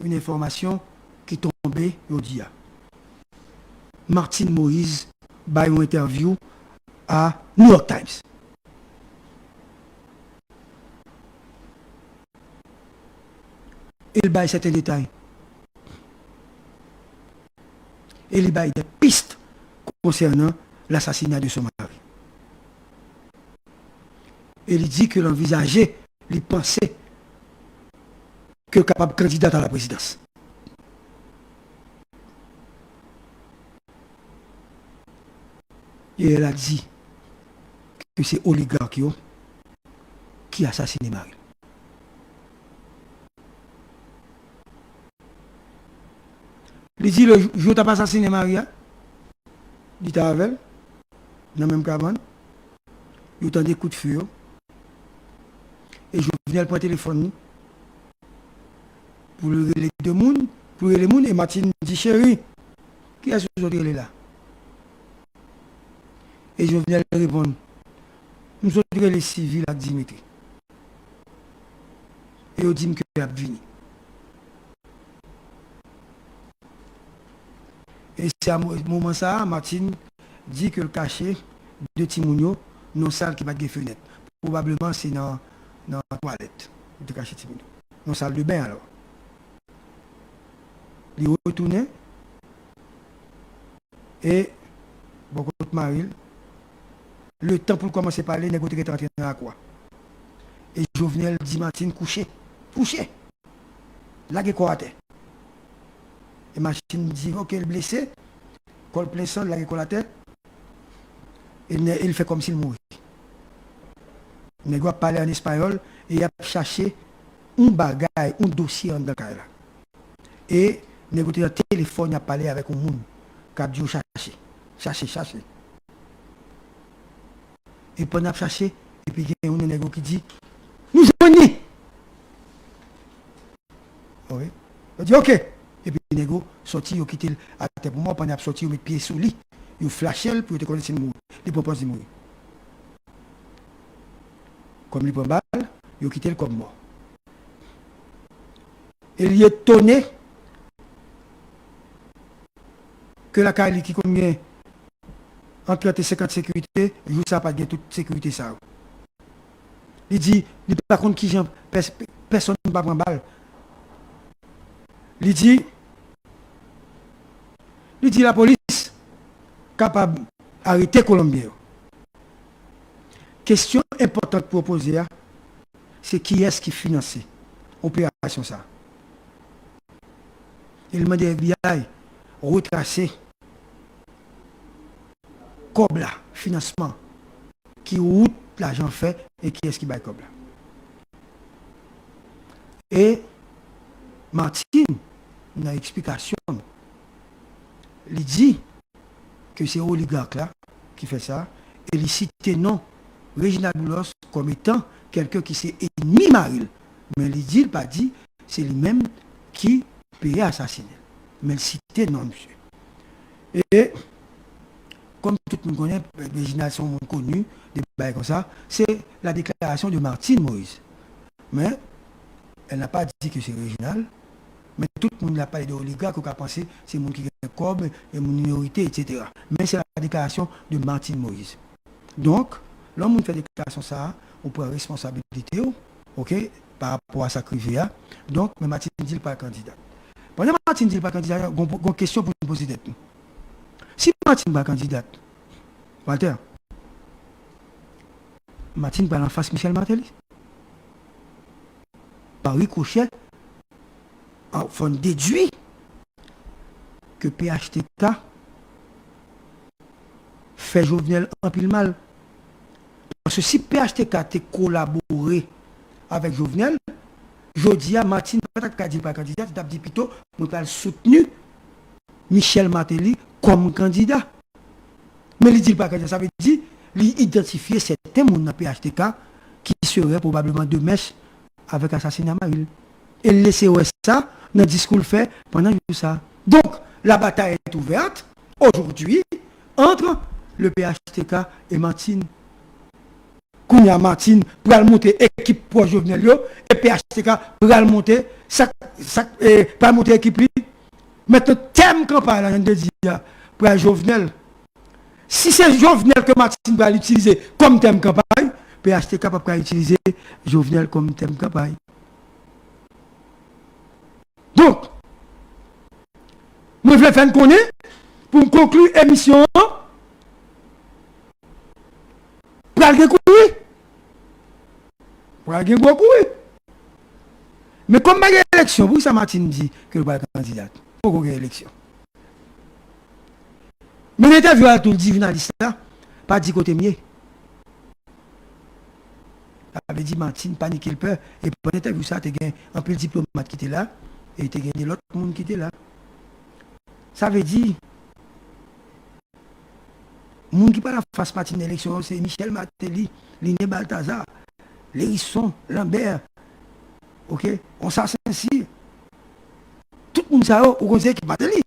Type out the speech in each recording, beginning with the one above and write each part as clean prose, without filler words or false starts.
une information qui tombait aujourd'hui. Martine Moïse a une interview à New York Times. Il baille certains détails. Et il baille des pistes concernant l'assassinat de son mari. Et il dit que l'envisageait, il pensait que capable candidat à la présidence. Et elle a dit que c'est oligarque qui a assassiné Marie. Il dit le jour où tu as assassiné Maria, il dit avec elle, dans la même cabane, il a des coups de feu. Et je venais prendre le téléphone pour le les deux monde, pour les monde, et Martine dit chérie, qui est-ce que vous là? Et je venais répondre, nous sommes les civils à Dimitri. Et on dit que je suis venu. Et c'est à ce moment ça, Martine dit que le cachet de Timounio, non salle qui va de fenêtre. Probablement c'est dans la toilette de cachet Timounio. Dans la salle de bain alors. Il retourne et beaucoup de Maril. Le temps pour commencer à parler, négocier est entré dans la quoi. Et Jovenel dit Martine coucher. Là il quoi à terre. Et Martine dit ok le blessé, quand le plein sang, là il à terre. Et il fait comme s'il mourait. Il a parlé en espagnol et il a cherché un bagage, un dossier dans le cas là. Et il a un téléphone, il a parlé avec un monde qui a dit chercher. Et pendant chercher, et puis il y a un négo qui dit nous joignons. Oui. Il dit ok. Et puis les négo sorti, ils ont quitté à terre pour moi, pendant qu'ils sorti, ils ont mis pied sous lui. Ils ont flashé pour te connaître s'il mourir. Ils proposent de mourir. Comme il prend balle, ils ont quitté le comme mort. Et il est étonné que la Kali qui combien entre 30 et 50 sécurité, il ça pas de toute sécurité ça. Il dit, il par contre qui personne ne va prendre balle. Il dit la police capable d'arrêter Colombien. Question importante pour poser, c'est qui est-ce qui finance l'opération ça. Il m'a dit FBI retracer Cobla, financement, qui route l'argent fait et qui est-ce qui baille Cobla. Et Martine, dans l'explication, il dit que c'est oligarque là qui fait ça, et il cite non Reginald Boulos comme étant quelqu'un qui s'est ennemi Maril. Mais il dit, il pas dit, c'est lui-même qui payait assassiner. Mais il citait non, monsieur. Et comme tout le monde connaît, les générations sont connues, des bails comme ça, c'est la déclaration de Martine Moïse. Mais elle n'a pas dit que c'est régional, mais tout le monde n'a pas de oligarque qui a pensé que c'est le monde qui est comme et mon minorité, etc. Mais c'est la déclaration de Martine Moïse. Donc, l'homme fait déclaration ça, on prend responsabilité, ok, par rapport à sa crivée. Donc, mais Martine ne dit pas candidat. Pendant que Martine ne dit pas candidat, il y a une question pour nous poser d'être. Si Martine n'est pas candidat, Walter, Martine va en face Michel Martelly. Par ricochet, on déduit que PHTK fait Jovenel un pile mal. Parce que si PHTK a collaboré avec Jovenel, je dis à Martine, pas dit pas candidat, tu as dit plutôt, on a soutenu Michel Martelly comme candidat. Mais il dit pas candidat, ça veut dire l'identifier certains monde dans PHTK qui serait probablement de mèche avec l'assassinat Maril. Et laisser ça dans le discours fait pendant ça. Donc, la bataille est ouverte aujourd'hui entre le PHTK et Martine. Kounia Martine pour monter équipe pour Jovenel et PHTK pour monter pas monter équipe. Maintenant, thème campagne, là, je te dis, pour Jovenel. Si c'est Jovenel que Martine va l'utiliser comme thème campagne, PHT est capable d'utiliser Jovenel comme thème campagne. Donc, je vais faire connaître pour conclure l'émission. Pour aller courir. Pour aller courir. Mais comme il y a élection, pour ça Martine dit que va être candidate. Pour qu'il y ait élection. Mais l'interview à tout le journaliste là, pas dit côté mieux. Avait dit Martine, panique le peur. Et pour l'interview ça, tu as un peu de diplomate qui était là. Et tu as gagné l'autre monde qui était là. Ça veut dire, le monde qui parle face Martine l'élection, c'est Michel Martelly, Liné Balthazar, Lérisson, Lambert, ok, on s'associe. Tout le monde sait au conseil qui Martelly.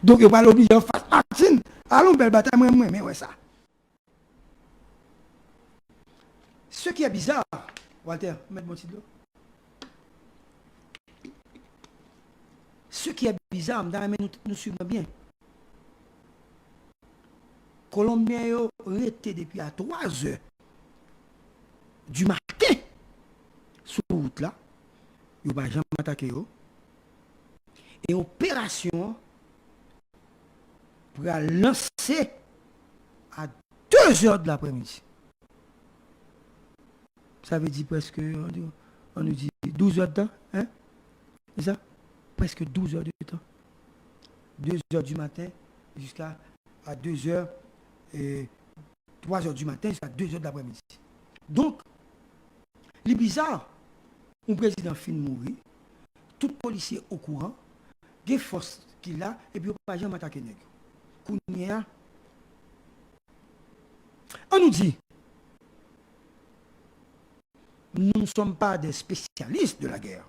Donc, il va l'obliger face Martine. Allons, belle bataille, mais ouais, ça. Ce qui est bizarre, Walter, mets mon titre là. Ce qui est bizarre, nous suivons bien. Colombiens ont été depuis à 3 heures du matin sur la route là. Ils n'ont pas jamais attaqué. Et opération pour lancer à 2 heures de l'après-midi. Ça veut dire presque, on nous dit 12 heures de temps, hein? C'est ça? Presque 12 heures de temps. 2 heures du matin jusqu'à 2 heures et 3 heures du matin jusqu'à 2 heures de l'après-midi. Donc, les bizarres, un président fin mourir, tout policier au courant, des forces qu'il a, et puis on ne peut pas jamais attaquer nègre. On nous dit, nous ne sommes pas des spécialistes de la guerre.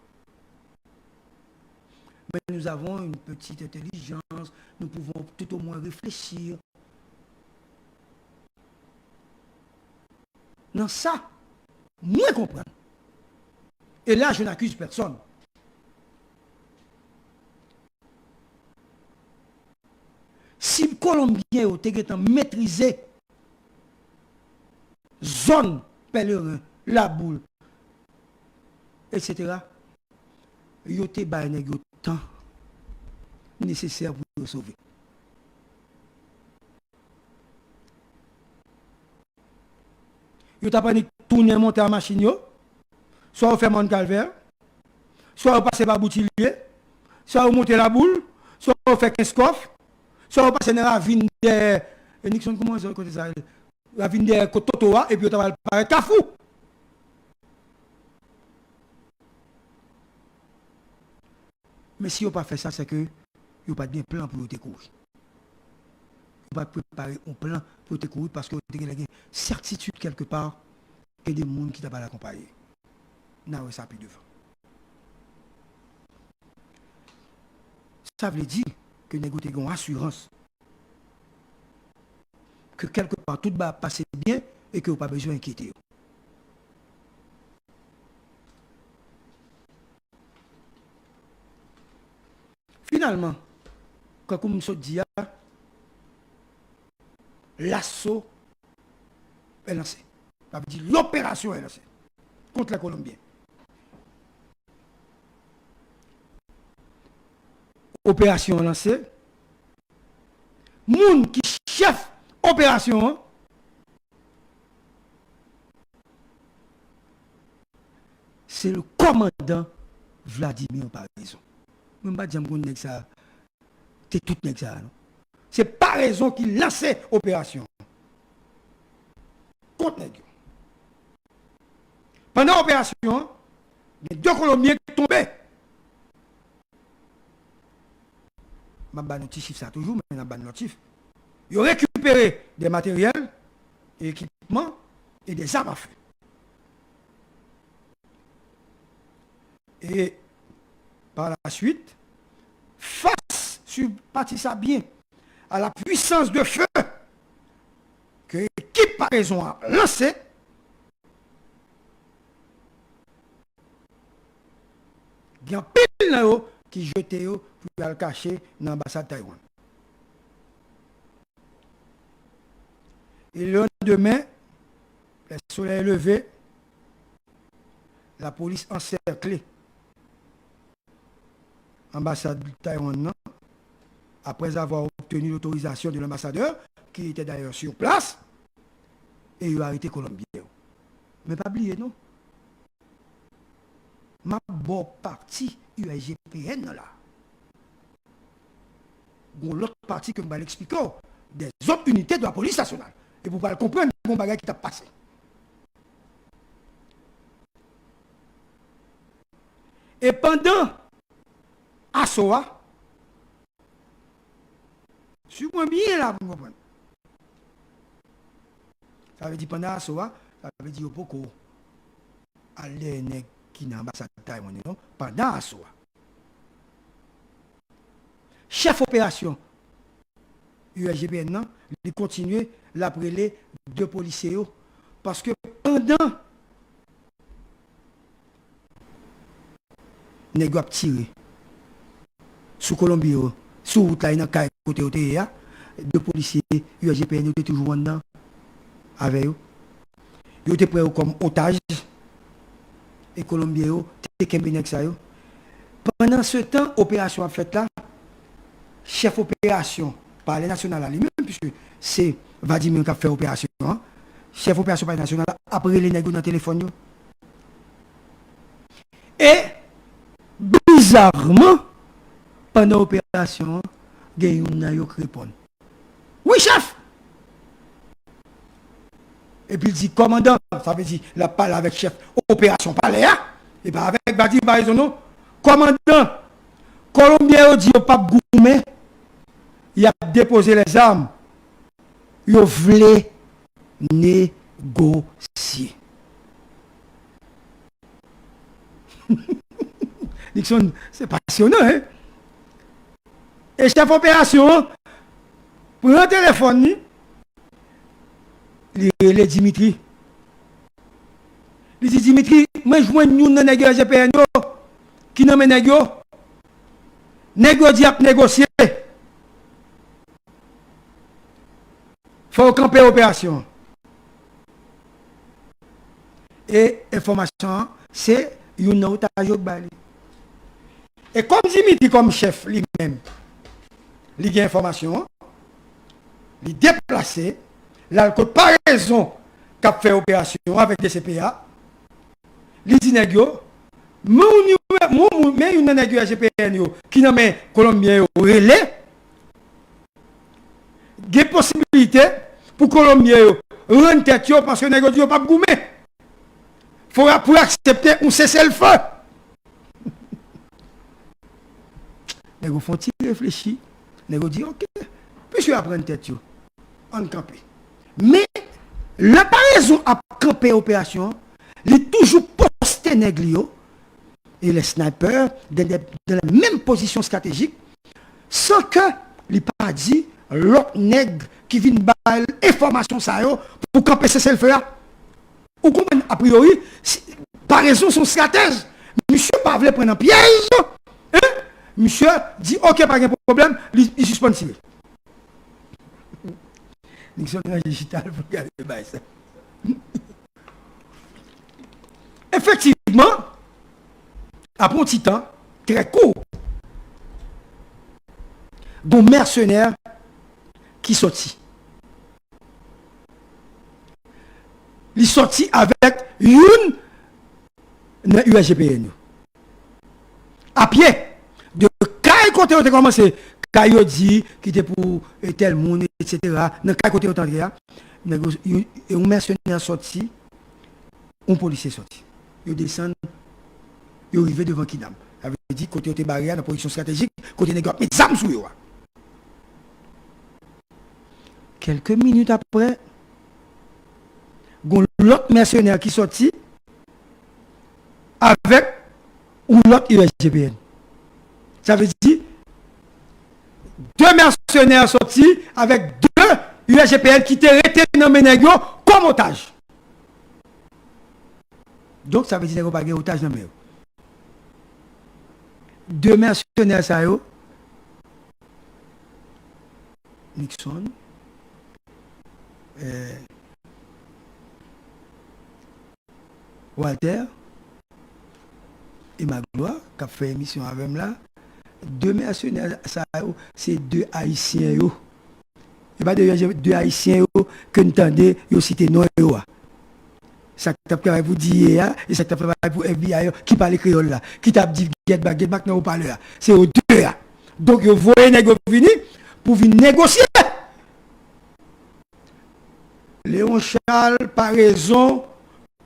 Mais nous avons une petite intelligence, nous pouvons tout au moins réfléchir. Dans ça, moi comprendre. Et là, je n'accuse personne. Si le Colombien a maîtrisé zone pèlerin, la boule, etc., il y a des temps nécessaire pour le sauver. Il y a pas tourner monter la machine, soit on fait mon calvaire, soit on passe par Boutillier, soit on monte la boule, soit on fait 15 coffres, soit on passe dans la ravine de Nixon, comment ça côté ça, la ravine de Kototoa, et puis on va paraître Kafou. Mais si on n'a pas fait ça, c'est que il n'y a pas de plan pour te courir. On va préparer un plan pour te courir parce que vous avez une certitude quelque part et des gens qui t'ont pas accompagné. Non, ça plus devant. Ça veut dire que nous avons une assurance que quelque part tout va passer bien et que vous n'avez pas besoin d'inquiéter. Finalement, comme je dis, l'assaut est lancé. Ça veut dire l'opération est lancée contre la Colombie. Opération lancée. Moun qui chef opération, c'est le commandant Vladimir Paraison. Je ne vais pas dire que ça, c'est tout ça. C'est Paraison qui lançait l'opération. Contre les gens. Pendant l'opération, il y a 2 Colombiens qui tombaient. Je ne vais pas dire chiffre ça toujours, mais je vais pas dire chiffre. Ils ont récupéré des matériels, des équipements et des armes à feu. Et par la suite, face sur partie ça bien à la puissance de feu que l'équipe Paraison a lancé, il y a un pile qui jeté pour le cacher dans l'ambassade de Taïwan. Et le lendemain, le soleil est levé, la police encerclée l'ambassade de Taïwan après avoir obtenu l'autorisation de l'ambassadeur, qui était d'ailleurs sur place, et il a arrêté Colombien. Mais pas oublier, non? Ma bonne partie USGPN là. L'autre partie que je vais l'expliquer, des autres unités de la police nationale. Et vous pouvez comprendre mon bagage qui t'a passé. Et pendant Assoa, suivez-moi bien là, vous comprenez. Ça veut dire pendant Assoa, ça veut dire beaucoup aller qui n'a pas de Taïwan, non? Pendant Assoa. Chef opération USGPN, il continue l'après les deux policiers parce que pendant nèg a tiré sous Colombie sous route là dans côté côté deux policiers USGPN étaient toujours dedans avec eux. Ils étaient prêts comme otages et Colombiens étaient kembe ça yo. Pendant ce temps opération a fait là chef opération par les nationales lui-même, puisque c'est Vladimir qui a fait l'opération. Hein? Chef opération par les nationales, après les négociations dans le téléphone. Et, bizarrement, pendant l'opération, il y a un qui répond. Oui, chef! Et puis il dit, commandant, ça veut dire, il a parlé avec chef opération palais, hein? Et bien avec Vladimir Barizono, commandant, Colombien dit au pape Goumet, il a déposé les armes. Il voulait négocier. Nixon, c'est passionnant, hein? Et chef opération, pour un téléphone, il est Dimitri. Il dit Dimitri, moi je vois une nègre GPN qui nomme nègre. Nègre dit à négocier. Faut camper opération. Et information, c'est une otage au bali. Et comme Dimitri, comme chef lui-même, il a information, il déplacé, l'alcool pas raison qu'a fait opération avec des CPA, il dit négio, mais une négio GPN qui n'a pas Colombien au relais, il y a possibilité pour Colombien rendre tête parce que les négociations ne sont pas gourmets. Il faut pour accepter un cessez-le-feu. Les gens font réfléchir. Les gens disent ok, puis je apprendre tête on campe. Mais la raison à camper opération, il est toujours posté négligé et les snipers dans la même position stratégique sans que il pas dit l'autre nègre qui vient bailler information ça pour camper ce feu là. Ou comprenez a priori par raison son stratège. Monsieur pas voulait prendre un piège. Hein? Monsieur dit OK pas de problème, il suspend civil. Nixon digital pour regarder ça. Effectivement, après un petit temps très court, d'un mercenaire qui sortit. Il sortit avec une USGPN. À pied, de Caille côté où tu as commencé, Caille dit qui était pour tel monde, etc. Dans Caille côté où tu as un mercenaire sorti, un policier sorti. Il descend, il arrive devant Kidam. Il avait dit côté où tu es barré dans la position stratégique, côté négocié, mais ça me souille. Quelques minutes après, l'autre mercenaire qui sortit avec ou l'autre USGPN. Ça veut dire deux mercenaires sortis avec deux USGPN qui étaient restés dans Ménégio comme otage. Donc ça veut dire qu'il n'y a pas d'otage dans le deux mercenaires, ça yo, Nixon, Walter et Magloire, qui a fait émission avec moi là, deux mercenaires, ça yo, c'est deux Haïtiens yo. Et pas deux Haïtiens yo, que nous entendez, yo cité non yo. Ça t'a fait pour dire, et ça t'a fait pour FBI qui parle créole là, qui t'a dit get back, non, parle là. C'est aux deux là. Donc, vous voyez négocier pour venir négocier. Léon Charles, par raison,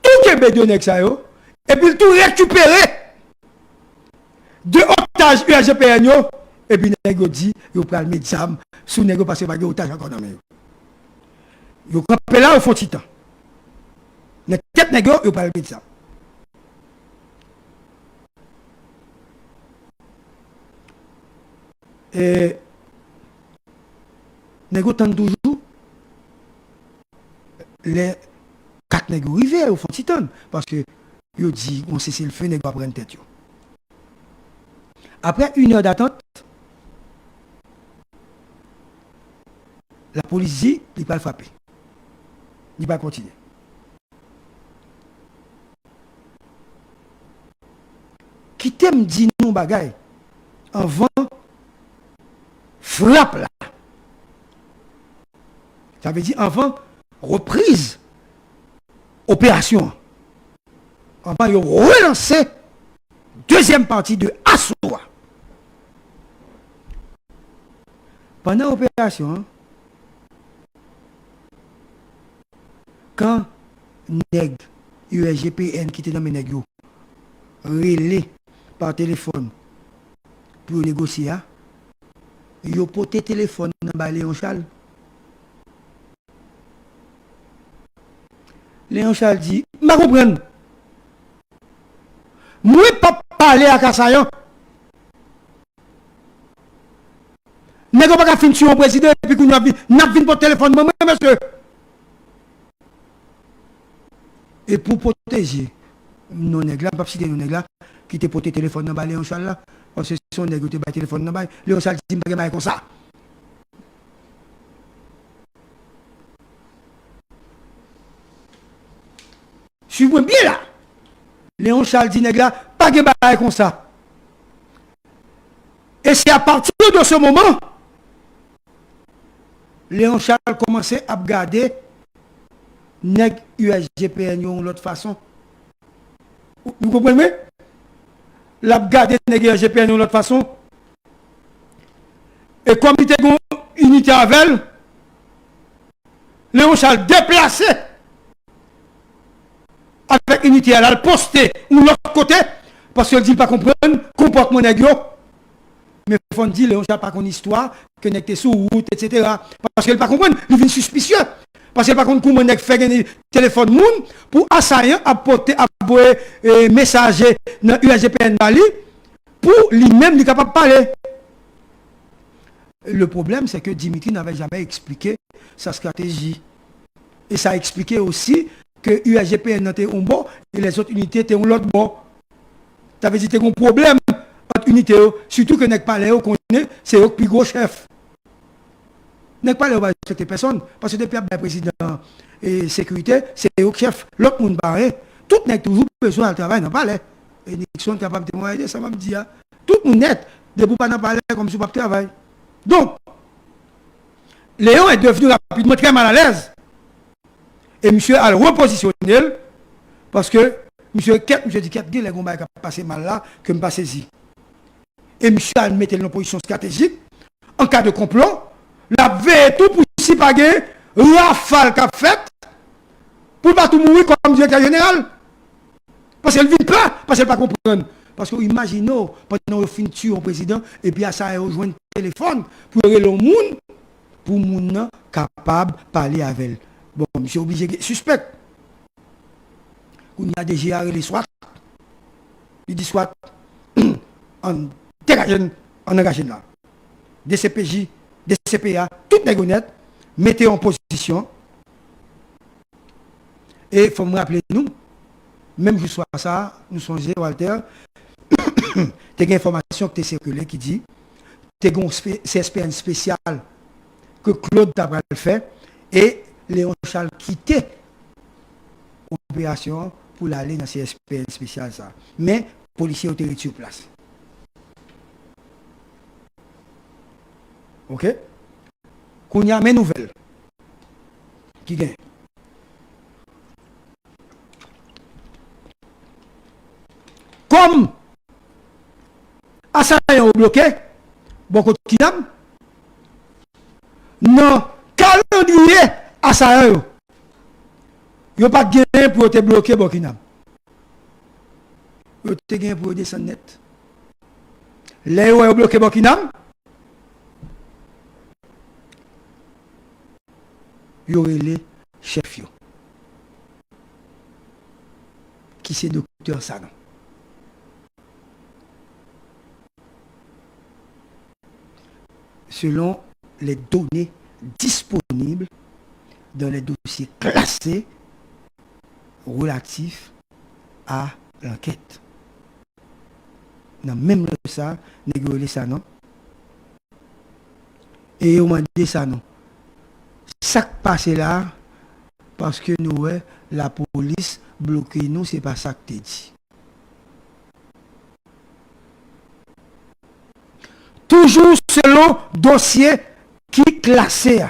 tout est bédé et puis tout récupérer de otages UAGPN, et puis négocier dit, vous prenez le médecin, sous négocier parce que vous avez otage encore dans le monde. Vous campez là au fond de temps. Les têtes négocier, vous prenez le médecin. Et négocier toujours les 4 négociés arrivés au fond de temps. Parce que vous dit, on sait si le feu négocier prendre une tête. Après 1 heure d'attente, la police dit, il ne va pas frapper. Il ne va pas continuer. Qui t'aime dit non bagaille avant frappe là. Ça veut dire avant reprise opération. Avant de relancer deuxième partie de assaut. Pendant l'opération, quand nèg USGPN qui était dans mes nègres relais par téléphone pour négocier, ils ont porté téléphone dans Léon Charles. Léon Charles dit, je comprends. Moi, je ne peux pas parler à Kassayan. Je ne peux pas finir sur le président et puis qu'on a vu pour téléphone, moi, monsieur. Et pour protéger nos nègres, pas citer nos nègres qui te porté téléphone dans Léon Charles là, parce que son nègre te téléphone dans Léon Charles dit pas comme ça. Suivez bien là. Léon Charles dit nègre pas de bail comme ça. Et c'est à partir de ce moment, Léon Charles commençait à regarder nègre USGPN de l'autre façon. Vous comprenez? La regarder nègre USGPN de l'autre façon. Et comme il était une unité avec elle, Léon Charles déplacé avec unité, elle a posté de l'autre côté parce qu'elle ne dit pas comprendre comportement nègre. Mais il faut dire, Léon Charles pas une histoire, que n'est sous route, etc. Parce qu'elle ne pas comprendre, il vient suspicieux. Parce qu'elle ne pas comprendre comment nègre fait un téléphone moun pour assaillant apporter messager dans USGPN Mali pour lui-même il est capable de parler. Le problème, c'est que Dimitri n'avait jamais expliqué sa stratégie. Et ça a expliqué aussi que USGPN était un bon et les autres unités étaient un autre bon. Ça veut dire qu'il y a un problème entre unités, surtout que n'est pas les qu'on connaît, c'est le plus gros chef. N'est pas les va respecter personne, parce que depuis le président et sécurité, c'est le chef, l'autre monde barré. Tout n'est toujours besoin de travail dans le palais. Et Nixon est capable de témoigner, ça va me dire. Tout le monde net, de ne pas dans le palais comme si pas de travail. Donc, Léon est devenu rapidement très mal à l'aise. Et monsieur a repositionné parce que monsieur dit qu'il y a des gens qui passé mal là, que je ne pas saisi. Et monsieur a mis en position stratégique en cas de complot. La veille tout pour si pas rafale qu'a fait pour pas tout mourir comme directeur général. Parce qu'elle ne vit pas, parce qu'elle ne pas comprendre. Parce que imaginez, pendant qu'on finit tuer un président, et puis à ça, elle rejoint un téléphone pour le monde, pour le monde capable de parler avec elle. Bon, monsieur obligé de suspect. On a déjà les SWAT. Il dit SWAT en engagé là. DCPJ, DCPA, toutes les gonnettes, mettez en position. Et il faut me rappeler, nous, même jusqu'à ça, nous songeons, Walter, tu as une information qui est circulée qui dit tu as un CSPN spécial que Claude t'a fait et Léon Charles quitté l'opération pour aller dans CSPN spécial ça. Mais les policiers ont été sur place. Ok? Qu'on y a mes nouvelles. Qui gagne? Comme assaillant bloqué, beaucoup de kidam, non, calendrier assaillant, il n'y a pas de gain pour te bloquer Burkina. Il y a de gain pour descendre net. Là où il bloqué Burkina, il y aurait les chefs qui c'est docteur Sanon. Selon les données disponibles dans les dossiers classés relatifs à l'enquête. Dans même ça, négocier ça non. Et on m'a dit ça non. Ça qui passe là, parce que nous, la police bloque nous, c'est pas ça que tu dis. Toujours selon dossier qui est classé.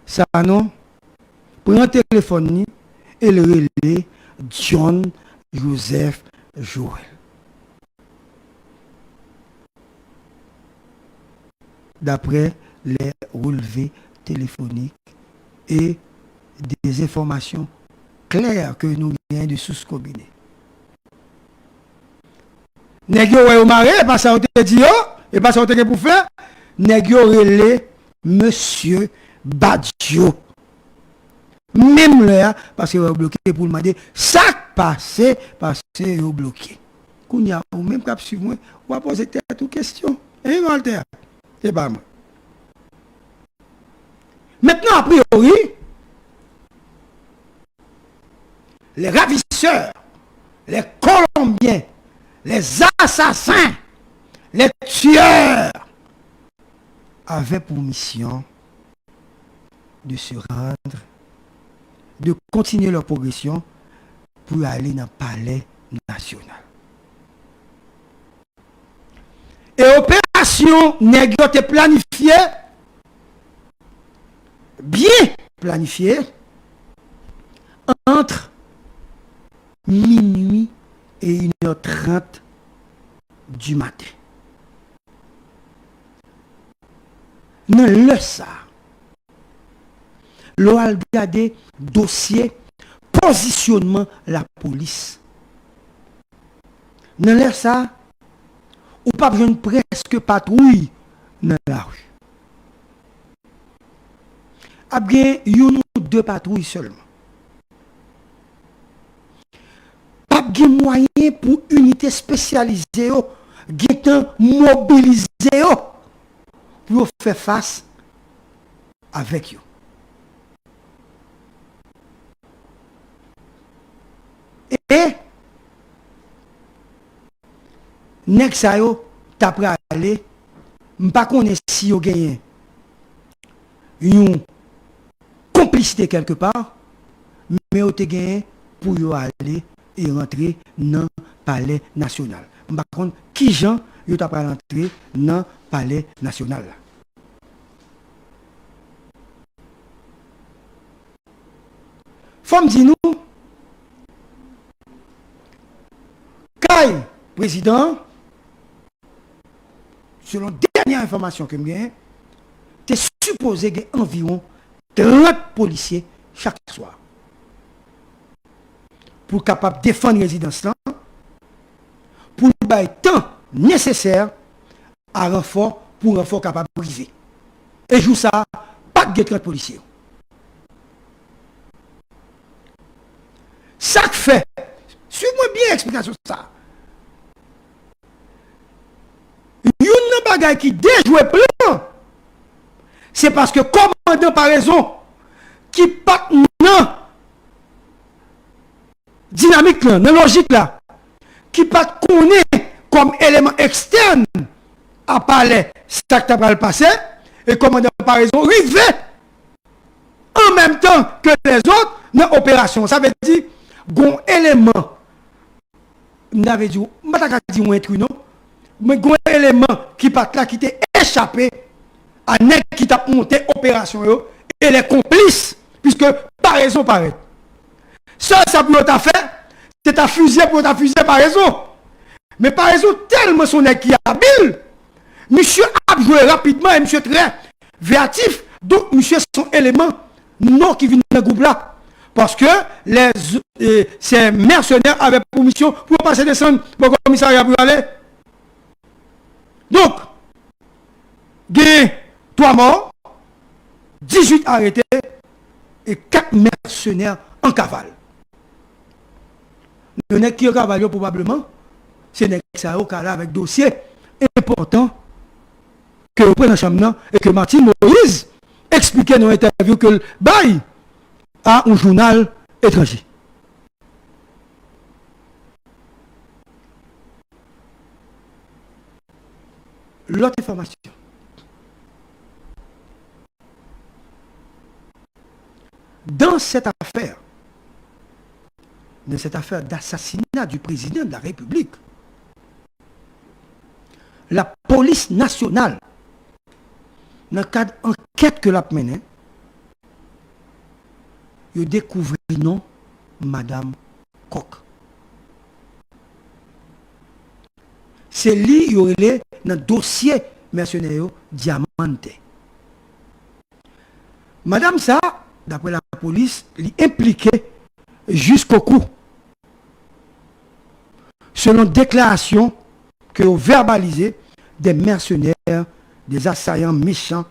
Ça non, prends un téléphone et le relais John Joseph Joël. D'après les relevés téléphoniques et des informations claires que nous avons de sources combinées. Nègyo au maré, pas ça on te dit et pas ça on te pour faire. Nègyo relé monsieur Badjo. Même là parce que vous bloqué pour demander ça passé parce que vous bloqué. Kounya ou même cap suivre moi, ou va poser toute question. Et Walter, c'est pas moi. Maintenant a priori les ravisseurs, les Colombiens, les assassins, les tueurs avaient pour mission de se rendre, de continuer leur progression pour aller dans le palais national. Et l'opération nègre était planifiée, bien planifiée, entre minuit et 1h30 du matin. Dans le ça, l'on a regardé dossier positionnement la police. Dans le ça, ou pas besoin presque patrouille dans la rue. A bien une ou deux patrouilles seulement. Pas de moyen pour unité spécialisée guettant mobilisée pour faire face avec eux. Et nèg sa yo t'a aller m'pa connait si yo gagné une complicité quelque part mais yo te gagné pour yo aller et rentrer dans le palais national. M'pa connait qui gens yo t'a rentrer dans le palais national là. Faut me dire nous Kay président selon dernière information que j'ai, tu es supposé qu'il y ait environ 30 policiers chaque soir. Pour capable défendre la résidence là, pour le temps nécessaire à renfort, pour renfort capable de briser. Et joue ça, pas de 30 policiers. Ça fait, suivez-moi bien l'explication de ça. Une bagaille qui déjoué plein, c'est parce que commandant par raison qui pas non dynamique là, non logique là, qui pas connaît comme élément externe à parler ça qui va le passer, et commandant par raison rivé en même temps que les autres dans l'opération. Ça veut dire qu'on élément, n'avait dit, dit un truc non, mais un élément qui part là, qui t'est échappé à nèg qui t'a monté opération yo, et les complices, puisque par raison paraît. Ça peut t'a fait, c'est ta fusée pour ta fusée par raison. Mais par raison, tellement son nèg qui est habile, monsieur a joué rapidement et monsieur très véatif, donc monsieur son élément non qui vient dans le groupe là. Parce que ces mercenaires avaient pour mission pour passer descendre pour le commissariat pour aller. Donc, il y a 3 morts, 18 arrêtés et 4 mercenaires en cavale. Le nèg qui est cavalier probablement, c'est nèg ça au cas avec dossier important que vous prenez dans la chambre et que Martin Moïse expliquait dans l'interview que le bail à un journal étranger. L'autre information. Dans cette affaire d'assassinat du président de la République, la police nationale, dans le cadre d'enquête que l'a menée, il a découvert non Madame Koch. C'est lui qui aurait dans le dossier mercenaire Diamante. Madame ça, d'après la police, l'impliquait jusqu'au cou. Selon déclaration que ont verbalisé des mercenaires, des assaillants méchants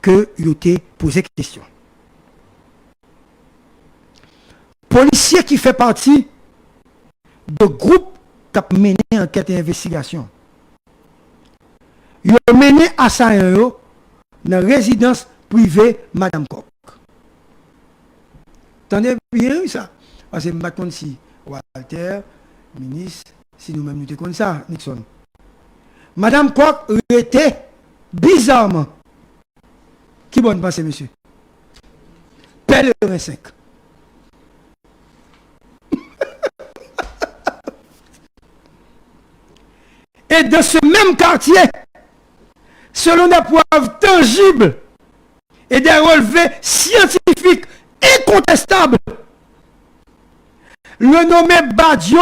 que ils ont posé question. Policier qui fait partie de groupe qui a mené enquête et investigation. Ils ont mené assaillants dans la résidence privée Madame Koch. Attendez bien ça. Parce que je ne sais pas si Walter, ministre, si nous-mêmes nous étions comme ça, Nixon. Madame Koch était bizarrement. Qui bonne pensée, monsieur? Pèlerin 5. Et dans ce même quartier, selon des preuves tangibles et des relevés scientifiques incontestables, le nommé Badio,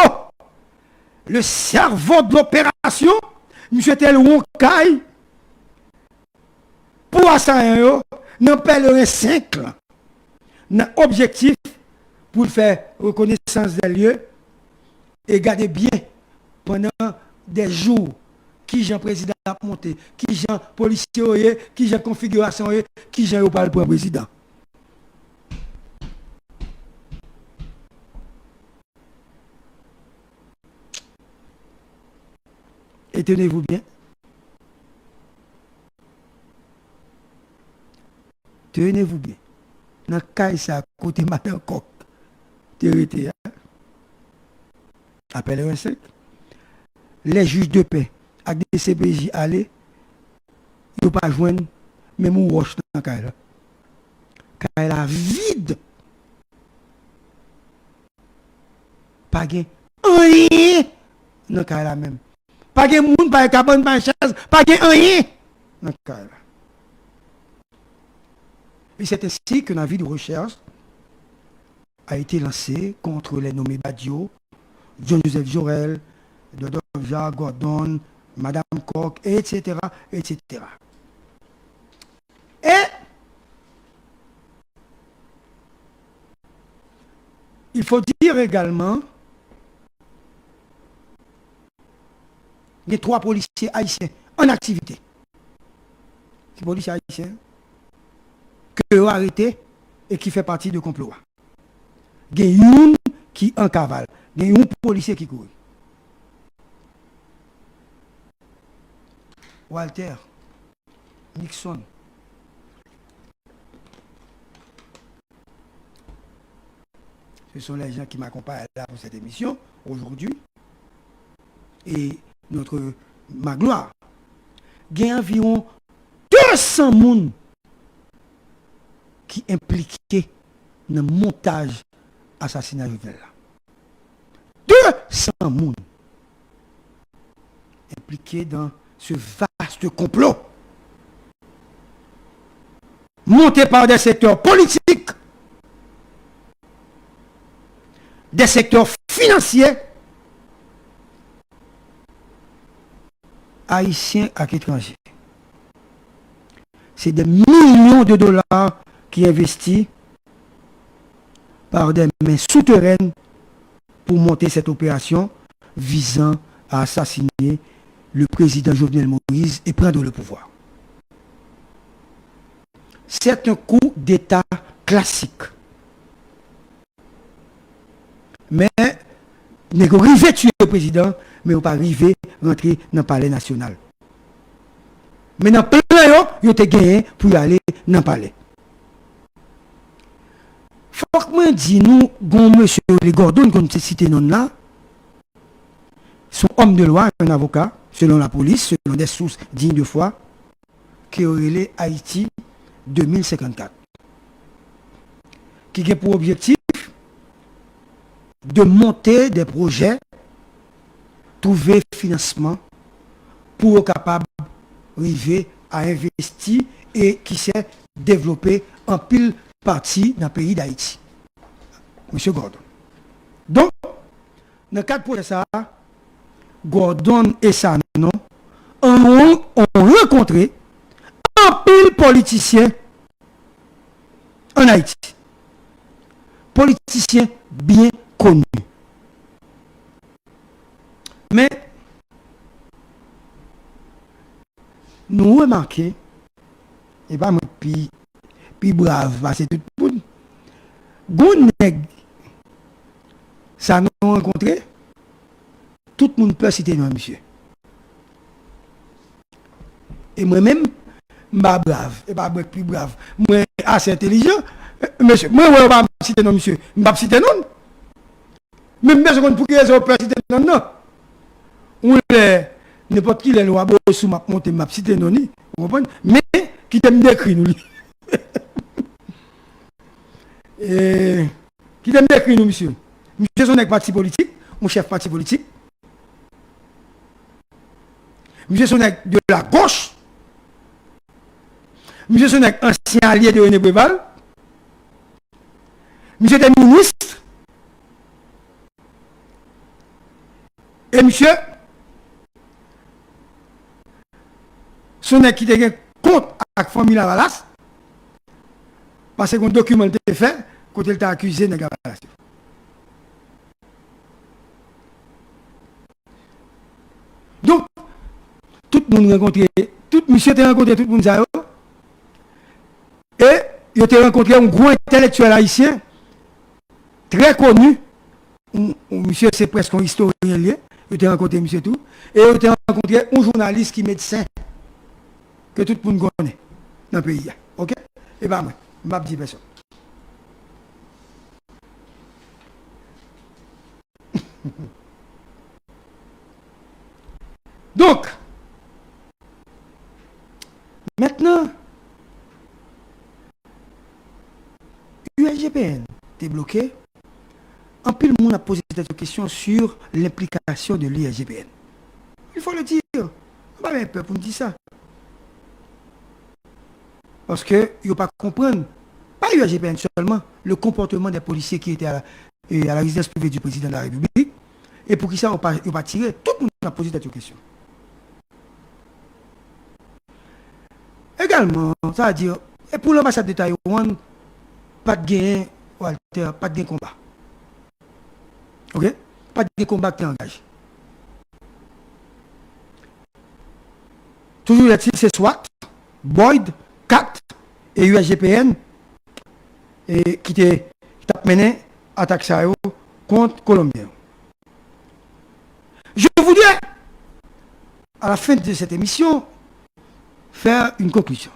le cerveau de l'opération, M. Tel Wonkai, pour assaillir, n'a pèlerin 5, n'a objectif pour faire reconnaissance des lieux et garder bien pendant des jours qui Jean président a monté, qui Jean policier, qui Jean configuration, qui Jean parle pour le président. Et tenez-vous bien. Tenez-vous bien. Dans le cas, ça à côté de Madame Koch. T'es appelez un 5. Les juges de paix, avec des CPJ, allez, ils ne pas joindre même un roche dans le cas. Car elle a vide. Pas de rien dans le cas même. Pas de monde, pas de cabane, pas de chaise, pas de rien dans le cas. Et c'est ainsi que la vie de recherche a été lancée contre les nommés Badio, John-Joseph Jorel, Dr. Jacques Gordon, Madame Koch, etc., etc. Et il faut dire également les 3 policiers haïtiens en activité. Ces policiers haïtiens que ont arrêté et qui fait partie du complot. Il y a une qui en cavale. Il y a un policier qui court. Walter, Nixon. Ce sont les gens qui m'accompagnent là pour cette émission aujourd'hui. Et ma gloire. Il y a environ 200 personnes qui sont impliquées dans le montage assassinat Jovenel là. 200 personnes impliquées dans ce vaste complot monté par des secteurs politiques, des secteurs financiers, haïtiens et étrangers. C'est des millions de dollars qui investis par des mains souterraines pour monter cette opération visant à assassiner le président Jovenel Moïse et prendre le pouvoir. C'est un coup d'État classique. Mais, nous avons arrivé à tuer le président, mais on pas arrivé à rentrer dans le palais national. Mais dans le palais, ils ont gagné pour aller dans le palais. Faut que moi dis nous, monsieur Gordon, comme c'est cité non là, son homme de loi, un avocat, selon la police, selon des sources dignes de foi, qui aurait Haïti 2054, qui a pour objectif de monter des projets, trouver financement pour être capable d'arriver à investir et qui s'est développé en pile partie dans le pays d'Haïti. Monsieur Gordon. Donc, dans le cadre de ça, Gordon et Sanon ont rencontré un pile politicien en Haïti. Politicien bien connu. Mais nous remarquons, et pas moi puis brave, parce que tout le monde, bon nèg, ça nous rencontré, tout le monde peut citer nous, monsieur. Et moi-même, je suis brave, et pas plus brave. Moi, assez intelligent, monsieur, moi, je ne vais pas citer non, monsieur. Je ne vais pas citer non. Même si on peut citer non, non. Ou n'importe qui, les lois, sous ma monter, ma citer non, vous comprenez? Mais, qui t'aime décrire nous. Qui t'aime décrire nous, monsieur? Monsieur, son parti politique, mon chef parti politique. Monsieur, son de la gauche. Monsieur, son ancien allié de René Breval. Monsieur était ministre. Et monsieur, son qui était contre avec la famille Lavalas. Parce qu'un document était fait quand il était accusé de Lavalas. Donc, tout le monde rencontré, tout monsieur a rencontré tout le monde. Et il a rencontré un gros intellectuel haïtien, très connu. Monsieur, c'est presque un historien lié. Il a rencontré monsieur tout. Et il a rencontré un journaliste qui est médecin, que tout le monde connaît dans le pays. Ok? Et bien, moi, je ne vais pas dire personne. Donc, maintenant, USGPN est bloqué. En plus, le monde a posé cette question sur l'implication de l'USGPN. Il faut le dire. On n'a pas peur pour me dire ça. Parce que il ne faut pas comprendre, pas l'USGPN seulement, le comportement des policiers qui étaient à la résidence privée du président de la République. Et pour qui ça, on ne pas tirer. Tout le monde a posé cette question. Également, ça veut dire, et pour l'ambassade de Taïwan, pas de gain, Walter, pas de gain combat. Ok? Pas de gain combat qui engage. Toujours est-il, c'est SWAT, Boyd, CAT et USGPN et qui t'a mené attaque contre Colombien. Je voudrais, à la fin de cette émission, faire une conclusion.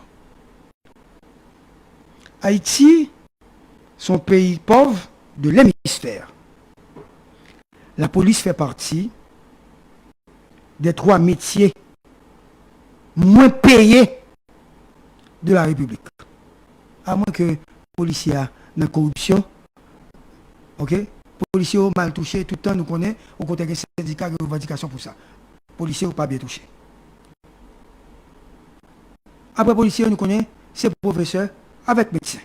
Haïti, son pays pauvre de l'hémisphère. sphères. La police fait partie des 3 métiers moins payés de la République. À moins que les policiers a la corruption, ok? Policiers ont mal touché, tout le temps nous connaissons, on compte des syndicats de revendication pour ça. Policiers n'ont pas bien touché. Après policiers, nous connaissons, c'est professeurs avec médecins.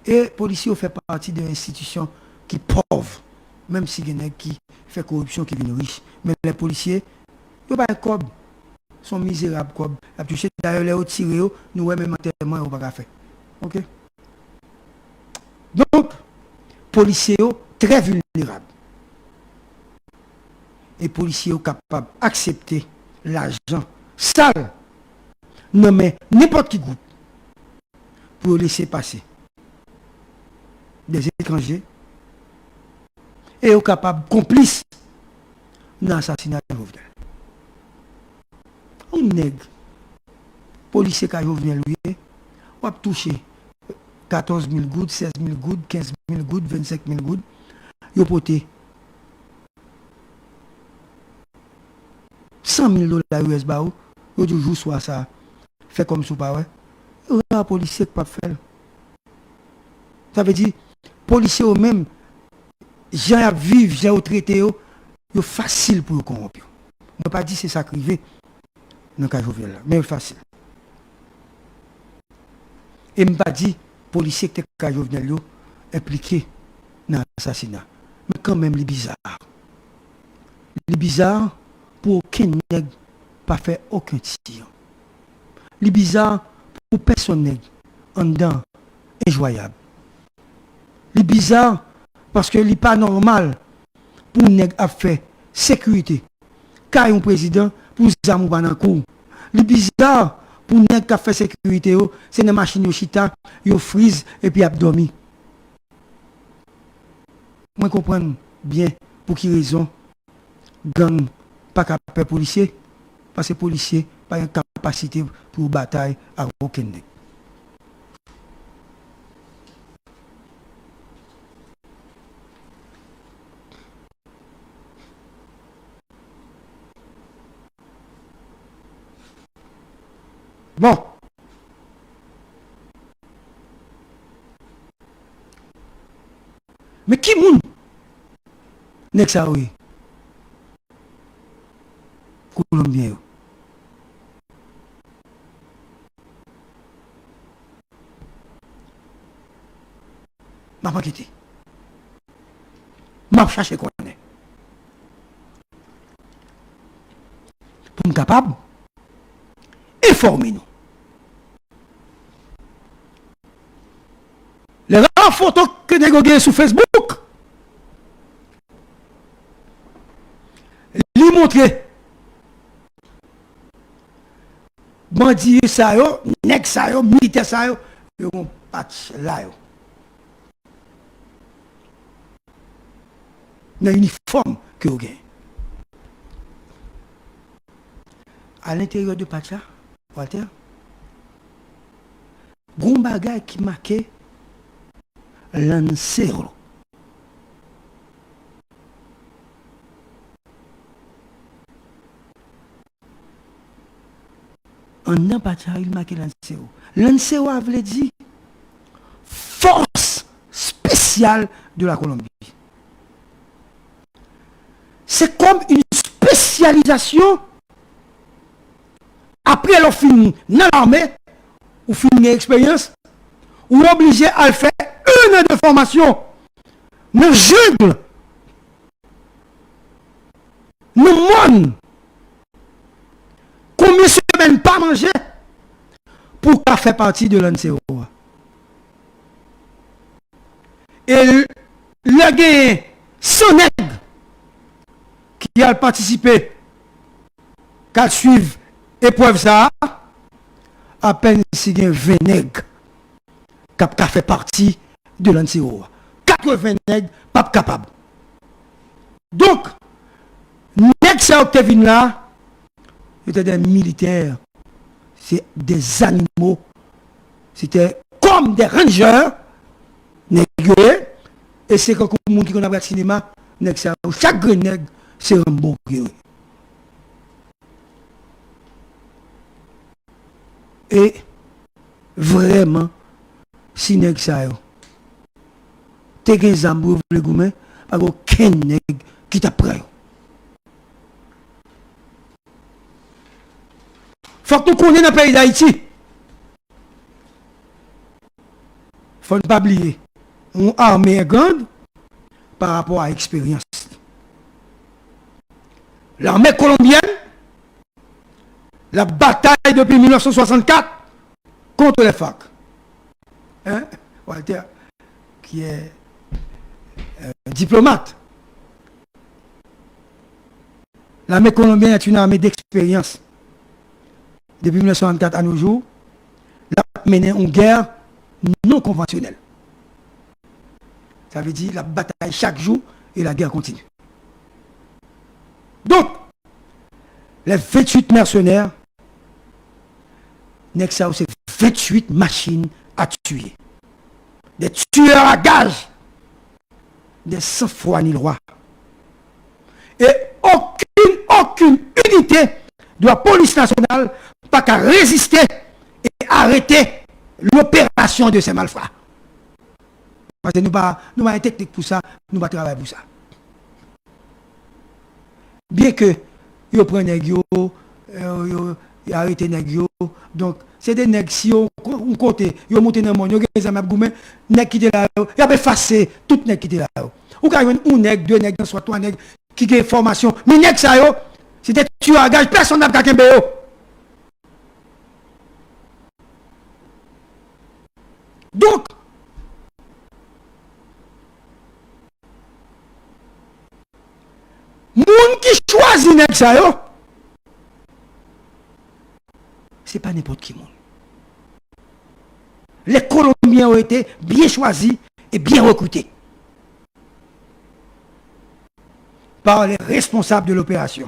Et policiers fait partie d'une institution qui est pauvre, même si il y en a qui fait corruption, qui viennent riches. Mais les policiers, ils n'ont pas un cob, sont misérables cob. D'ailleurs, les autres tirés, nous même enterrement, ils n'ont pas fait. Ok? Donc, policiers très vulnérables. Et policiers capables d'accepter l'argent sale, nommer n'importe qui groupe pour laisser passer des étrangers et aux capables complices dans l'assassinat de Jovenel. On nègre, policier qui a Jovenel, on a touché 14 000 gouttes, 16 000 gouttes, 15 000 gouttes, 25 000 gouttes. Ils ont porté 100 000 $ US barreau. Ils ont toujours soit ça. Fait comme ça, pas ouais. La police qui pas faire. Ça veut dire, policiers eux-mêmes, gens à vivre, gens à traiter, c'est facile pour corrompre. On ne pas dire que c'est ça qui arrive dans le cas Jovenel, mais c'est facile. Et je ne pas dire policiers qui sont Jovenel impliqués dans l'assassinat. Mais quand même, c'est bizarre. C'est bizarre pour aucun nègre pas fait aucun tir. C'est bizarre pour personne nègre en dedans injoyable. C'est bizarre parce que ce n'est pas normal pour nègre à faire sécurité. Car un président pour zamou dans le cours. C'est bizarre pour nèg qui fait sécurité, c'est une machine yo chita, yo freeze et puis abdomi. Moi comprendre bien pour qui raison gang pas capable policier parce que policier pas une capacité pour bataille à aucun nèg. Bon. Mais qui moun? Next ça oui. Colombien. M'a pas quitté. M'a cherché quoi est. Pour me capable informer nous. Les rares photos que nous avons sur Facebook, lui montrer. Bandit ça yo, nèg ça yo, militaire ça yo, yo gon patch là yo. Dans uniforme que vous gagnez. À l'intérieur de patch là, Walter, gon bagay qui marquait Lancero. En n'a pas il marqué Lancero. Lancero avait dit force spéciale de la Colombie. C'est comme une spécialisation après leur fin dans l'armée ou finir l'expérience ou obligé à le faire une année de formation. Nous jungle. Nous monde. Combien de semaines pas manger pour qu'à faire partie de l'ANCO. Et le gars, son nègre qui a participé, qui a suivi l'épreuve ça, à peine si il y a 20 nègres qui a fait partie de l'ANCO. 80 nègres pas capable. Donc, nègres ça qui viennent là, c'était des militaires, c'est des animaux, c'était comme des rangers et c'est quand le monde qui connaît le cinéma, chaque nègre, c'est un bon guerrier. Et vraiment, si nèg ça yo, t'es gen zambou le goumé, pas aucun nèg qui t'a pris. Faut que nous connaissions dans le pays d'Haïti. Faut ne pas oublier, on armée est grande par rapport à l'expérience. L'armée colombienne, la bataille depuis 1964 contre les FARC. Hein? Walter, qui est diplomate. L'armée colombienne est une armée d'expérience. Depuis 1964 à nos jours, la mené une guerre non conventionnelle. Ça veut dire la bataille chaque jour et la guerre continue. Donc, les 28 mercenaires, c'est 28 machines à tuer. Des tueurs à gages, des sans foi ni loi. Et aucune unité de la police nationale pas qu'à résister et arrêter l'opération de ces malfrats. Parce que nous n'avons pas une technique pour ça, nous ne travaillons pas pour ça. Bien que ils prennent les nègres, ils arrêtent les nègres, donc c'est des nègres si on côté, ils montent dans le monde, ils ont des nègres qui étaient là, ils ont effacé tout nègres qui étaient là. Ou quand il y a un nègre, deux nègres, soit trois nègres qui ont une formation, mais nègres ça c'était tueur à gage, personne n'a pas qu'un béo. Donc, moun qui choisit nèg ça yo, c'est pas n'importe qui moun. Les Colombiens ont été bien choisis et bien recrutés par les responsables de l'opération.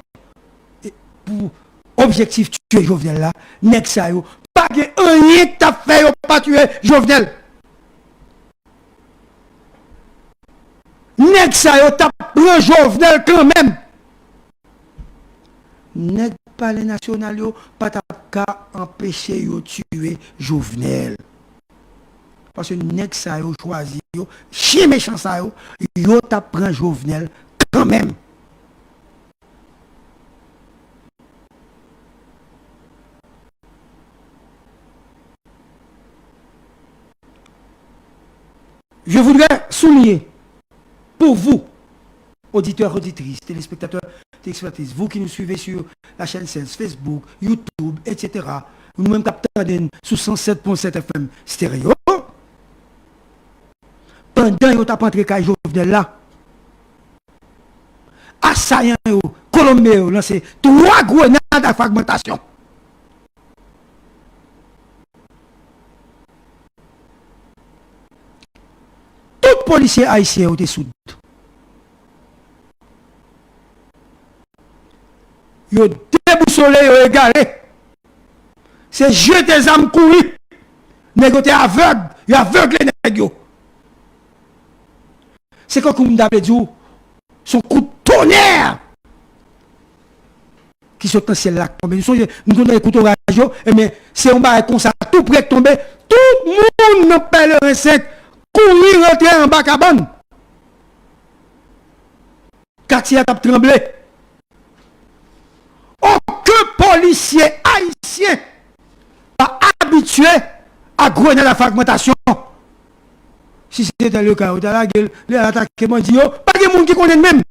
Et pour objectif tuer Jovenel là, nèg ça yo, pas que rien que t'as fait yo pas tuer Jovenel. Nèg ça yo t'a pris Jovenel quand même. Nèg palais national yo pas t'a ka empêcher yo tuer Jovenel. Parce que nèg ça yo choisi yo, chien méchant ça yo t'a pris Jovenel quand même. Je voudrais souligner pour vous, auditeurs, auditrices, téléspectateurs, téléspectatrices, vous qui nous suivez sur la chaîne Sense, Facebook, YouTube, etc., nous-mêmes captons sous 107.7 FM stéréo. Pendant que vous avez entré à Jovenel là, assaillant, Colombien, lancé 3 grenades à fragmentation. Tout policier haïtien ont été soudés. Ils ont déboussolé, ils ont égaré. C'est jeter des armes courir. Négocier aveugle, ils aveuglent les négociations. C'est comme d'avait dit, son coup de tonnerre qui sont dans le ciel là tombé. Nous avons des couteaux radio, mais c'est un bail comme ça, tout près de tomber. Tout le monde n'a pas le recette. Courir, rentrer en bas cabane. Quartier a tremblé. Aucun policier haïtien pas habitué à grenade à fragmentation. Si c'était le cas, on a la gueule, les attaqués m'ont dit, pas de monde qui connaît même.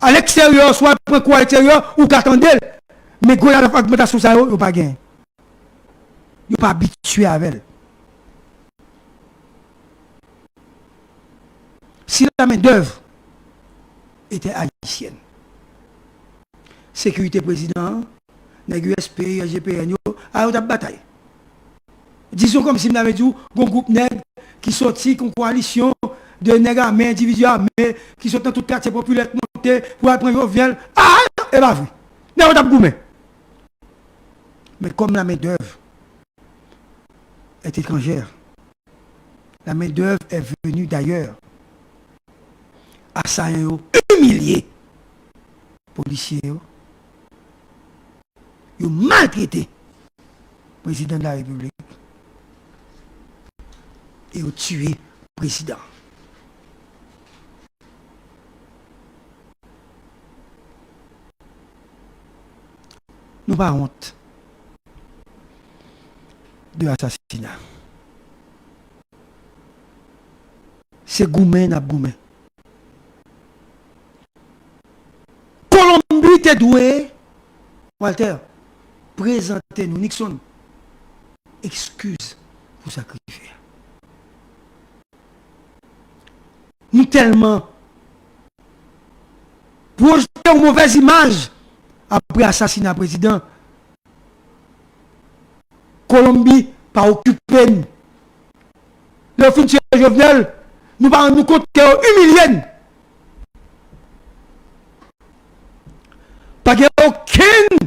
À l'extérieur, soit pour quoi à l'extérieur, ou qu'attendez. Mais grenade à fragmentation, ça, ils pas gagné. Ils pas habitué avec elle. Si la main d'œuvre était haïtienne, sécurité président, USP, GPN, a eu une bataille. Disons comme si nous avions dit, un groupe nègre qui sortit en coalition de nègres armés, individus armés, qui sont dans tout quartier populaire monté pour apprendre Jovenel. Ah, et bah oui. Nous avons dit, mais comme la main d'œuvre est étrangère, La main-d'œuvre est venue d'ailleurs. Assaillants humiliés. Policiers, ils ont maltraité le président de la République. Et ils ont tué le président. Nous n'avons pas honte de l'assassinat. C'est Goumen n'a Goumen. Colombie était doué. Walter, présentez-nous, Nixon, excuse pour sacrifier. Nous tellement projeté une mauvaise image après l'assassinat du président. Colombie pas occupé. Le fin de Jovenel, nous ne nous compte humilié. Pas aucun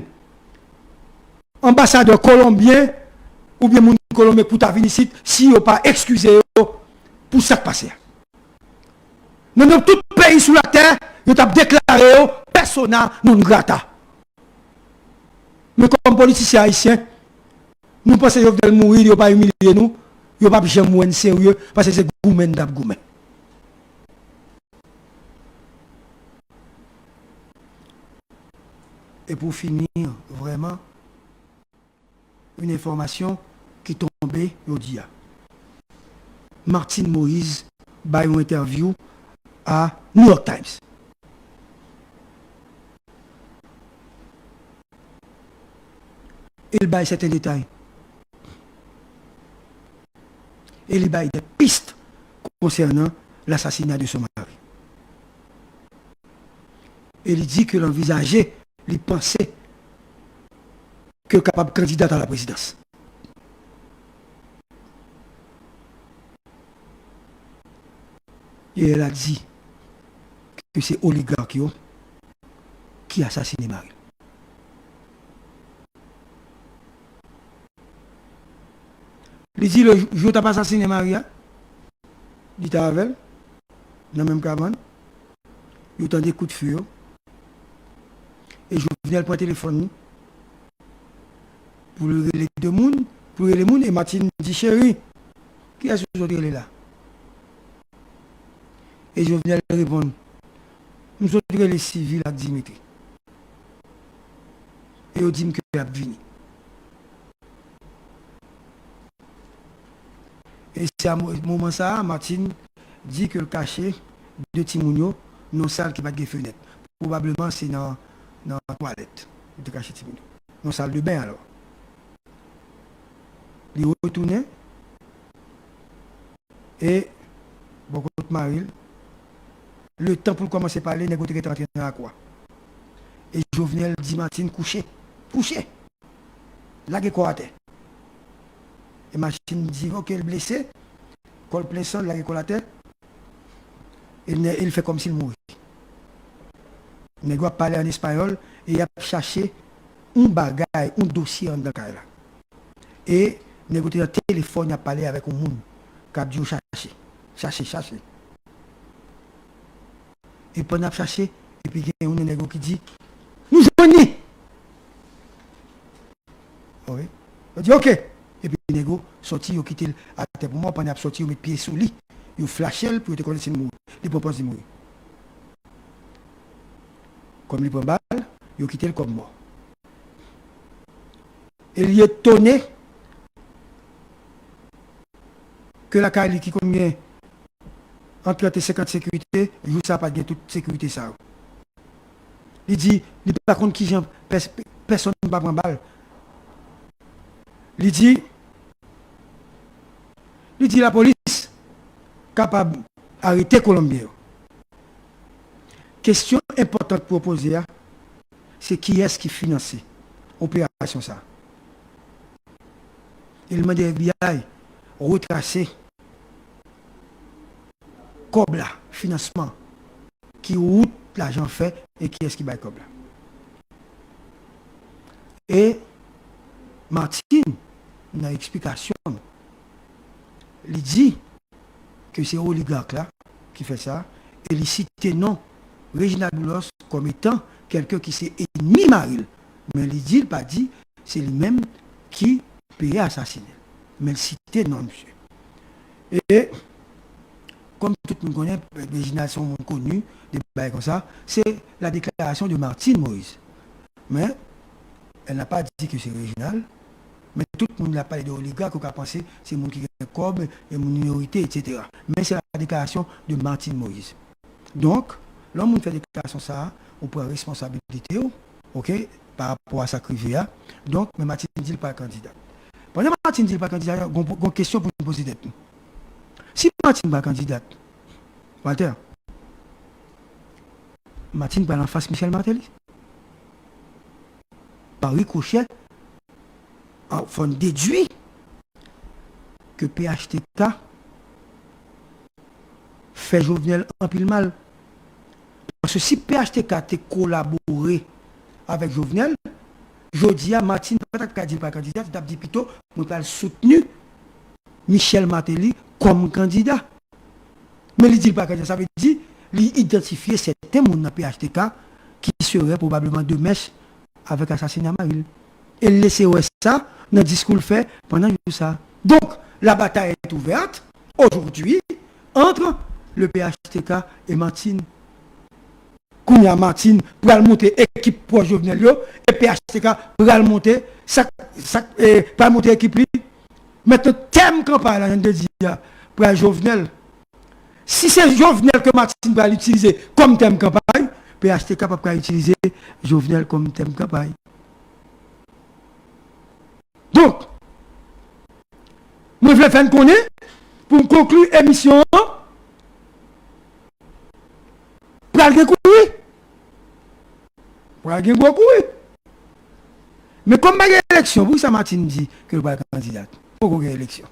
ambassadeur colombien ou bien mon colombien pour ta venir ici si vous pas excusé pour ça qui passe. Nous avons tout pays sur la terre, nous avons déclaré persona non grata. Mais comme politiciens haïtiens, nous pensons que vous mourir, vous ne pas humilier nous, vous ne pas jamais mourir sérieux parce que c'est Goumen d'ab Goumen. Et pour finir, vraiment, une information qui tombait au dia. Martine Moïse a une interview à New York Times. Il baille certains détails. Et il baille des pistes concernant l'assassinat de son mari. Et il dit que l'envisageait, il pensait que capable candidat à la présidence. Et elle a dit que c'est oligarque qui a assassiné Marie. Il dit le jour où tu n'as pas assassiné Maria, il dit avec elle, dans la même cabane, il a des coups de feu. Et je venais prendre le téléphone pour les deux mounes, pour les mounes, et Martine dit chérie, qui est-ce que vous là? Et je venais répondre, nous sommes les civils à Dimitri. Et ils disent que je vais venir. Et c'est à ce moment ça, Martine dit que le cachet de Timounio, non salle qui va de fenêtre. Probablement c'est dans la toilette. Le cachet Timounio. Dans la salle de bain alors. Il retourne et beaucoup de Maril. Le temps pour commencer à parler, il est rentré dans la quoi. Et Jovenel dit Martine, couchez. Là, il est à terre. Et Martine dit, ok, le blessé, quand le plein sang, là, il est à terre. Il fait comme s'il mourait. Il a parlé en espagnol et il a cherché un bagage, un dossier en Dakar. Et il a un téléphone, il a parlé avec un monde qui a dit chercher. Et pendant qu'il a cherché, et puis il y a un négo qui dit, nous joignons. Oui. Il dit, ok. Et puis les négos sorti, ils quitté à terre pour moi, pendant qu'ils sorti, ils mettent pieds sous lit, ils flashent pour te connaître mourir. Ils proposent de mourir. Comme ils prennent balle, ils quitté le comme mort. Et il est étonné que la Cali qui combien entre 30 et 50 sécurité, il ça pas de toute sécurité ça. Il dit, il par contre qui personne ne va prendre balle. Il dit la police capable d'arrêter Colombien. Question importante pour poser, c'est qui est-ce qui finance l'opération ça. Il demande à FBI retracer comme là, financement, qui route l'argent fait et qui est-ce qui va comme là. Et Martine, dans l'explication, il dit que c'est oligarque là qui fait ça, et il cite non Reginald Boulos comme étant quelqu'un qui s'est ennemi Maril. Mais il dit, il pas dit, c'est lui-même qui peut assassiner. Mais il cite non, monsieur. Et comme tout le monde connaît, les générations sont connues, des bails comme ça, c'est la déclaration de Martine Moïse. Mais elle n'a pas dit que c'est régional, mais tout le monde n'a parlé d'oligarque, qui a pensé que c'est le monde qui a cob, et une minorité, etc. Mais c'est la déclaration de Martine Moïse. Donc, l'homme fait déclaration ça, on prend responsabilité, ok, par rapport à sa rivière. Donc, mais Martine ne dit pas candidat. Pendant que Martine ne dit pas candidat, il y a une question pour nous poser. Si Martine n'est pas candidate, Walter, Martine va en face Michel Martelly. Par ricochet, on faut déduire que PHTK fait Jovenel en pile mal. Parce que si PHTK a collaboré avec Jovenel, je dis à Martine, pas dit pas candidat, tu as dit plutôt, nous avons soutenu Michel Martelly comme candidat. Mais il dit pas candidat, ça veut dire qu'il identifie certains monde dans PHTK qui seraient probablement de mèche avec l'assassinat Maril. Et laisser ça dans le discours fait pendant tout ça. Donc, la bataille est ouverte aujourd'hui entre le PHTK et Martine. Kounia Martine pour monter équipe pour Jovenel et PHTK pour monter équipe. Maintenant, thème campagne de dire pour Jovenel. Si c'est Jovenel que Martine va l'utiliser comme thème campagne, PHTK va pas utiliser Jovenel comme thème campagne. Donc, je vais faire connaître pour conclure l'émission. Pour aller courir. Pour aller courir. Mais comme il y a élection, vous, ça Martine dit que le candidat. Pourquoi il y a élection?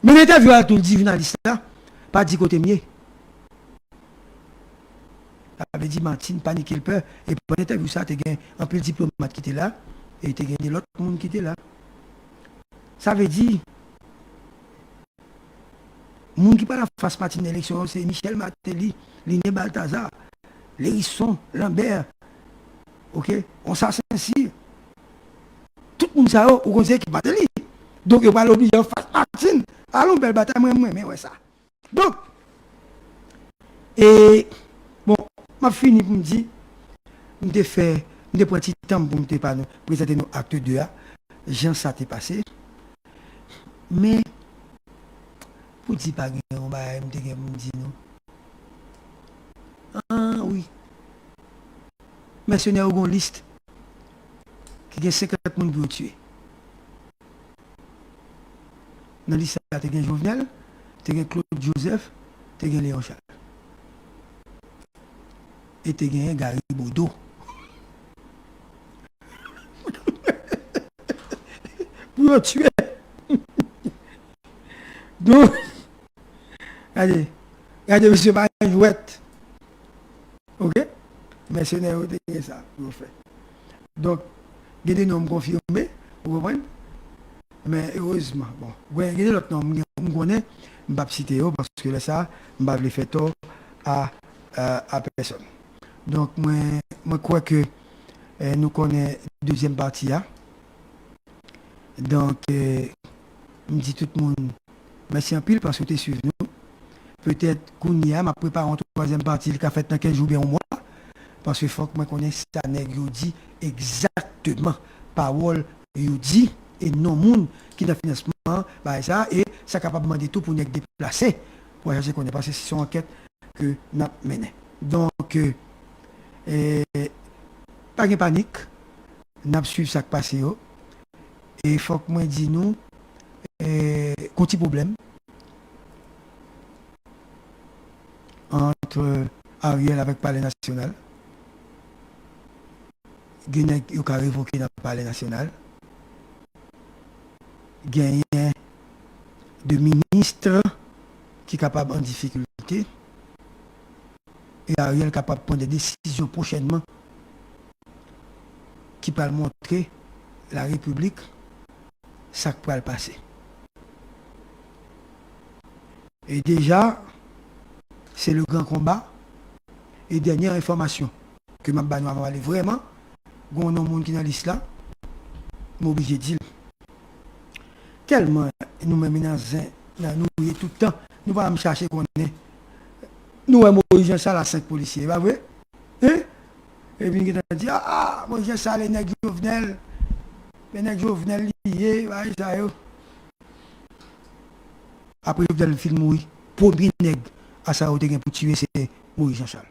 Mais l'interview à tout le journaliste là, pas dit côté mieux. avait dit Martine, paniquer le peur. Et pour l'interview, ça, tu as un peu de diplomate qui était là, et tu as l'autre monde qui était là. Ça veut dire, le monde qui parle en face Martine élection, c'est Michel Martelly, Liné Balthazar, Lérisson, Lambert, ok, on s'associe. Tout le monde sait au conseil qui Martelly. Donc, il va l'obliger en face Martine. Allons, belle bataille, mais ouais, ça. Donc, et bon, je fini pour me dire, je fait un petit temps pour me présenter nos actes 2A. Jean, ça t'est passé. Mais, pour dire pas, on va me dire non. Ah oui. Mercenaires ont une liste qui a 50 personnes pour tuer. Dans la liste, tu as Jovenel, tu as Claude Joseph, tu as Léon Charles. Et tu as Gary Bodo. Pour tuer. Donc, regardez, monsieur Marie-Jouette. Ok? Mercenaires ont fait ça. Donc, il y a des noms confirmés, vous comprenez? Mais heureusement, bon, il y a d'autres noms, je connais, je ne vais pas citer parce que là, ça, je ne vais pas faire tort à personne. Donc, moi, crois que nous connaissons la deuxième partie. Donc, je dis tout le monde, merci en pile parce que tu es suivi nous. Peut-être qu'on y a, ma préparant la troisième partie, qui a fait dans 15 jours bien au mois. Parce qu'il faut que je connaisse ça, je dis exactement parole, je dis, et non monde qui a financement, bah ça, et ça capable de demander tout pour nous déplacer, pour chercher qu'on est passé sur une enquête que nous avons menée. Donc, pas de panique, nous avons suivi ça qui passe, et il faut que moi dise nous, petit problème entre Ariel avec le Palais national. Il y a révoqué dans le Palais national. Il y a de ministres qui sont capables en difficulté. Et Ariel est capable de prendre des décisions prochainement qui peuvent montrer la République ça qui peut le passer. Et déjà, c'est le grand combat. Et dernière information que je vais aller vraiment, il y a un monde qui est dans l'islam, je suis obligé de dire. Tellement nous-mêmes nous tout le temps, nous ne allons pas chercher qu'on est. Nous sommes Moïse ça là 5 policiers, pas vrai? Hein? Et puis il dit ah Moïse ça les nègres Jovenel, les nègres Jovenel liés, ça yo. Après Jovenel film oui, premier nègre à ça pour tuer c'est Moïse Jean-Charles.